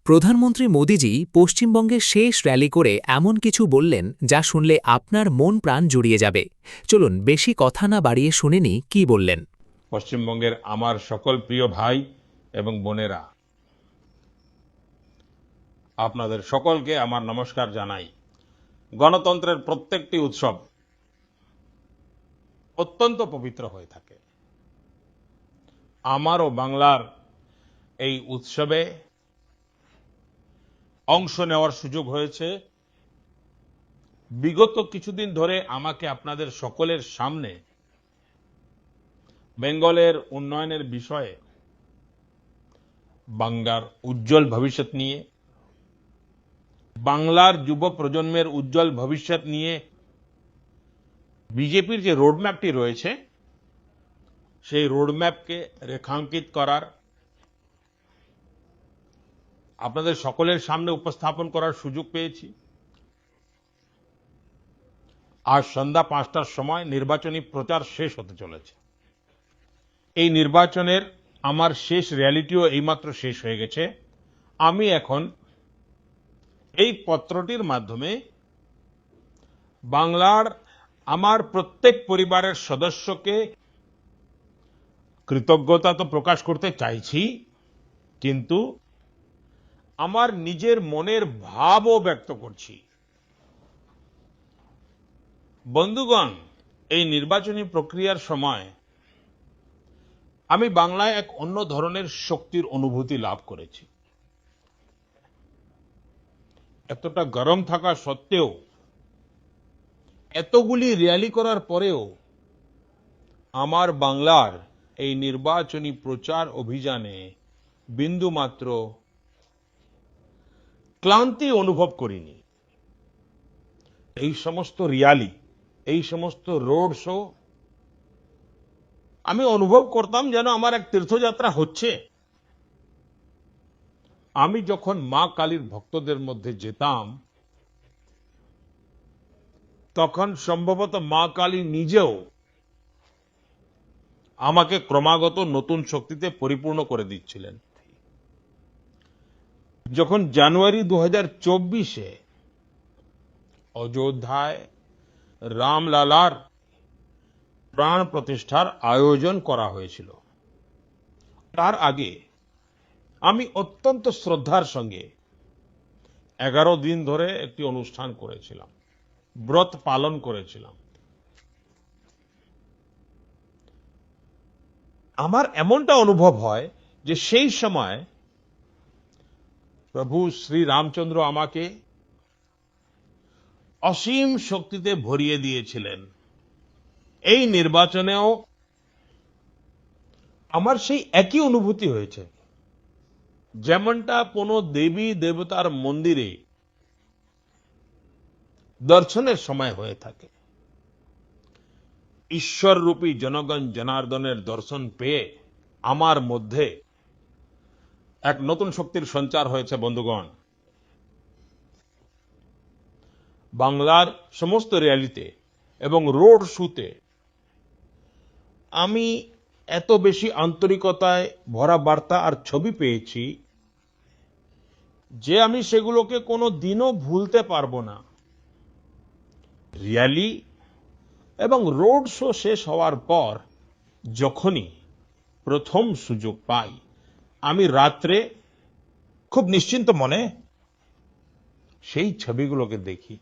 প্রধানমন্ত্রী মোদিজি পশ্চিমবঙ্গে শেষ র্যালি করে এমন কিছু বললেন যা শুনলে আপনার মন প্রাণ জুড়িয়ে যাবে। চলুন বেশি কথা না বাড়িয়ে শুনে নিই কি বললেন। পশ্চিমবঙ্গের আমার সকল প্রিয় ভাই এবং বোনেরা, আপনাদের সকলকে আমার নমস্কার জানাই। গণতন্ত্রের প্রত্যেকটি উৎসব অত্যন্ত পবিত্র হয়ে থাকে। আমারও বাংলার এই উৎসবে অংশ নেওয়ার সুযোগ হয়েছে। বিগত কিছুদিন ধরে আমাকে আপনাদের সকলের সামনে বেঙ্গলের উন্নয়নের বিষয়ে, বাংলার উজ্জ্বল ভবিষ্যৎ নিয়ে, বাংলার যুব প্রজন্মের উজ্জ্বল ভবিষ্যৎ নিয়ে বিজেপির যে রোডম্যাপটি রয়েছে সেই রোডম্যাপকে রেখাঙ্কিত করার, আপনাদের সকলের সামনে উপস্থাপন করার সুযোগ পেয়েছি। আজ সন্ধ্যা 5টার সময় নির্বাচনী প্রচার শেষ হতে চলেছে। এই নির্বাচনের আমার শেষ র্যালিটিও এইমাত্র শেষ হয়ে গেছে। আমি এখন এই পত্রটির মাধ্যমে বাংলার আমার প্রত্যেক পরিবারের সদস্যকে কৃতজ্ঞতা তো প্রকাশ করতে চাইছি, কিন্তু আমার নিজের মনের ভাবও ব্যক্ত করছি। বন্ধুগণ, এই নির্বাচনী প্রক্রিয়ার সময় আমি বাংলায় এক অন্য ধরনের শক্তির অনুভূতি লাভ করেছি। এতটা গরম থাকা সত্ত্বেও, এতগুলি র্যালি করার পরেও আমার বাংলার এই নির্বাচনী প্রচার অভিযানে বিন্দুমাত্র ক্লান্তি অনুভব করিনি। এই সমস্ত র্যালি, এই সমস্ত রোড শো আমি অনুভব করতাম যেন আমার এক তীর্থযাত্রা হচ্ছে। আমি যখন মা কালীর ভক্তদের মধ্যে যেতাম, তখন সম্ভবত মা কালী নিজেও আমাকে ক্রমাগত নতুন শক্তিতে পরিপূর্ণ করে দিচ্ছিলেন। যখন জানুয়ারি 2024-এ অযোধ্যায় রামলালার প্রাণ প্রতিষ্ঠার আয়োজন করা হয়েছিল, তার আগে আমি অত্যন্ত শ্রদ্ধার সঙ্গে 11 দিন ধরে একটি অনুষ্ঠান করেছিলাম, ব্রত পালন করেছিলাম। আমার এমনটা অনুভব হয় যে সেই সময় প্রভু শ্রী রামচন্দ্র আমাকে অসীম শক্তিতে ভরিয়ে দিয়েছিলেন। এই নির্বাচনেও আমার সেই একই অনুভূতি হয়েছে, যেমনটা কোনো দেবী দেবতার মন্দিরে দর্শনের সময় হয়ে থাকে। ঈশ্বররূপী জনগণ জনার্দনের দর্শন পেয়ে আমার মধ্যে এক নতুন শক্তির সঞ্চার হয়েছে। বন্ধুগণ, বাংলার সমস্ত র্যালিতে এবং রোড শোতে আমি এত বেশি আন্তরিকতায় ভরা বার্তা আর ছবি পেয়েছি যে আমি সেগুলোকে কোনো দিনও ভুলতে পারবো না। র্যালি এবং রোড শো শেষ হওয়ার পর যখনই প্রথম সুযোগ পাই, আমি রাত্রে খুব নিশ্চিন্ত মনে সেই ছবিগুলোকে দেখি।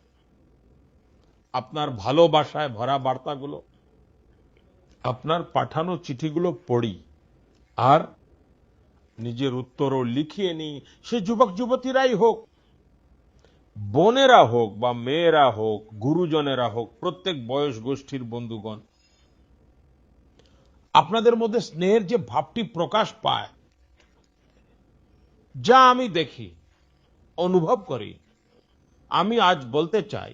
আপনার ভালোবাসায় ভরা বার্তাগুলো, আপনার পাঠানো চিঠিগুলো পড়ি আর নিজের উত্তরও লিখিয়ে নিই। সে যুবক যুবতীরাই হোক, বোনেরা হোক বা মেয়েরা হোক, গুরুজনেরা হোক, প্রত্যেক বয়স গোষ্ঠীর বন্ধুগণ, আপনাদের মধ্যে স্নেহের যে ভাবটি প্রকাশ পায়, যা আমি দেখি, অনুভব করি, আমি আজ বলতে চাই,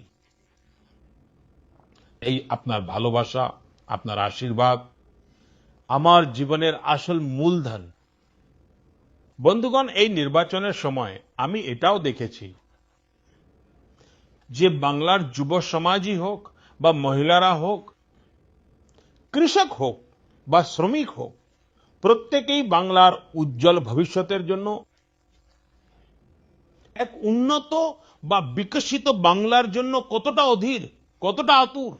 এই আপনার ভালোবাসা, আপনার আশীর্বাদ আমার জীবনের আসল মূলধন। বন্ধুগণ, এই নির্বাচনের সময় আমি এটাও দেখেছি যে বাংলার যুব সমাজই হোক বা মহিলারা হোক, কৃষক হোক বা শ্রমিক হোক, প্রত্যেকেই বাংলার উজ্জ্বল ভবিষ্যতের জন্য এক উন্নত বা বিকশিত বাংলার জন্য কতটা অধীর, কতটা আতুর।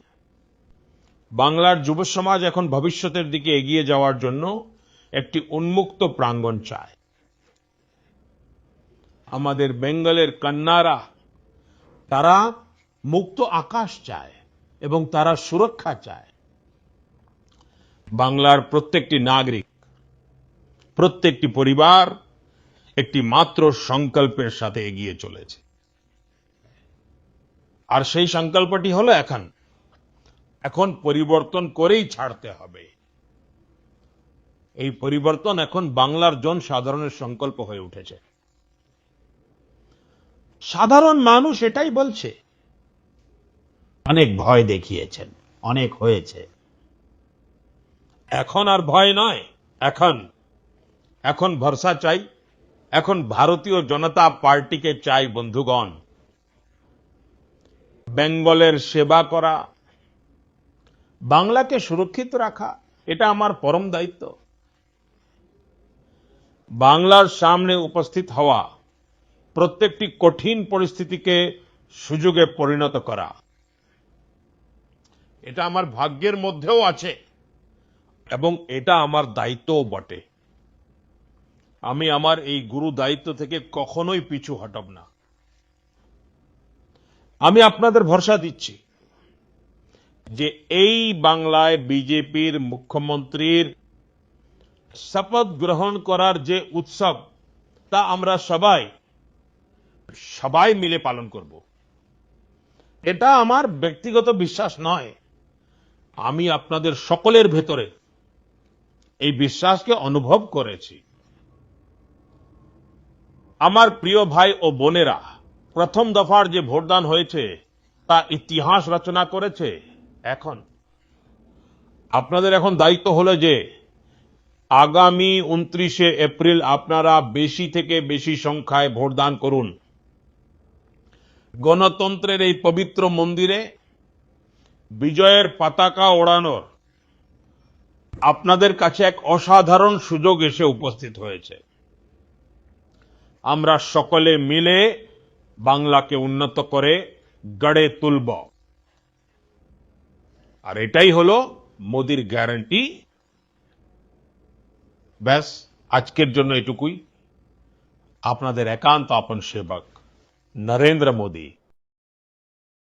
বাংলার যুব সমাজ এখন ভবিষ্যতের দিকে এগিয়ে যাওয়ার জন্য একটি উন্মুক্ত প্রাঙ্গণ চায়। আমাদের বেঙ্গলের কন্যারা, তারা মুক্ত আকাশ চায় এবং তারা সুরক্ষা চায়। বাংলার প্রত্যেকটি নাগরিক, প্রত্যেকটি পরিবার একটি মাত্র সংকল্পের সাথে এগিয়ে চলেছে। আর সেই সংকল্পটি হলো এখন পরিবর্তন করেই ছাড়তে হবে। এই পরিবর্তন এখন বাংলার জনসাধারণের সংকল্প হয়ে উঠেছে। সাধারণ মানুষ এটাই বলছে। অনেক ভয় দেখিয়েছেন, অনেক হয়েছে। এখন আর ভয় নয়, এখন ভরসা চাই। এখন ভারতীয় জনতা পার্টিকে চাই বন্ধুগণ। বেঙ্গলের সেবা করা, বাংলাকে সুরক্ষিত রাখা, এটা আমার পরম দায়িত্ব। বাংলার সামনে উপস্থিত হওয়া প্রত্যেকটি কঠিন পরিস্থিতিকে সুযোগে পরিণত করা, এটা আমার ভাগ্যের মধ্যেও আছে এবং এটা আমার দায়িত্বও বটে। আমি আমার এই গুরু দায়িত্ব থেকে কখনোই পিছু হটব না। আমি আপনাদের ভরসা দিচ্ছি যে এই বাংলায় বিজেপির মুখ্যমন্ত্রীর শপথ গ্রহণ করার যে উৎসব, তা আমরা সবাই মিলে পালন করব। এটা আমার ব্যক্তিগত বিশ্বাস নয়, আমি আপনাদের সকলের ভেতরে এই বিশ্বাসকে অনুভব করেছি। আমার প্রিয় ভাই ও বোনেরা, প্রথম দফার যে ভোটদান হয়েছে তা ইতিহাস রচনা করেছে। এখন আপনাদের দায়িত্ব হলো যে আগামী 29শে এপ্রিল আপনারা বেশি থেকে বেশি সংখ্যায় ভোটদান করুন। গণতন্ত্রের এই পবিত্র মন্দিরে বিজয়ের পতাকা ওড়ানোর আপনাদের কাছে এক অসাধারণ সুযোগ এসে উপস্থিত হয়েছে। আমরা সকলে মিলে বাংলাকে উন্নত করে গড়ে তুলব। আর এটাই হলো মোদির গ্যারান্টি। ব্যাস, আজকের জন্য এটুকুই। আপনাদের একান্ত আপন সেবক নরেন্দ্র মোদী।